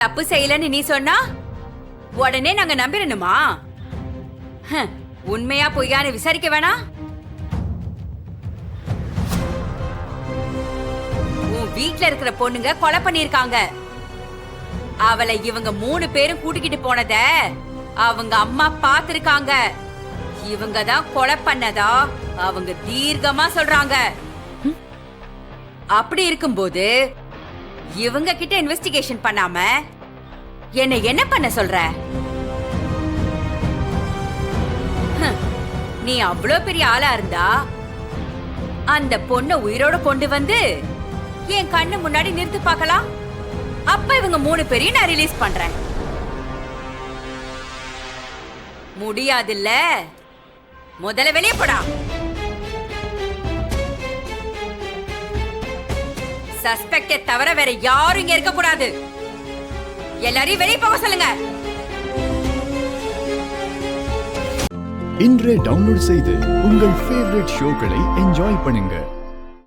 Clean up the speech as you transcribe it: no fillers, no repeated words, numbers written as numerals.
தப்பு செய்யலன்னு நீ சொன்னா உடனே நாங்க நம்பிடணுமா? உண்மையா பொய்யான்னு விசாரிக்க வேணாம்? உன் வீட்ல இருக்கிற பொண்ணுங்க கொலை பண்ணிருக்காங்க. அவளை இவங்க 3 பேரும் கூட்டிக்கிட்டு போனத அவங்க அம்மா பாத்திருக்காங்க. இவங்க தான் கொலை பண்ணதா அவங்க தீர்க்கமா சொல்றாங்க. அப்படி இருக்கும்போது இவங்க கிட்ட இன்வெஸ்டிகேஷன் பண்ணாம என்ன பண்ண சொல்ற? நீ அவ்வளோ பெரிய ஆளா இருந்தா அந்த பொண்ண உயிரோட கொண்டு வந்து என் கண்ணு முன்னாடி நிறுத்து பார்க்கலாம். அப்ப இவங்க 3 பேரையும் நான் ரிலீஸ் பண்றேன். முடியாதுல்ல? முதல்ல வெளியே போடா. சஸ்பெக்டை தவிர வேற யாரும் இங்க இருக்க கூடாது. எல்லாரையும் வெளியே போக சொல்லுங்க. இன்றே டவுன்லோட் செய்து உங்கள் ஃபேவரட் ஷோக்களை என்ஜாய் பண்ணுங்க.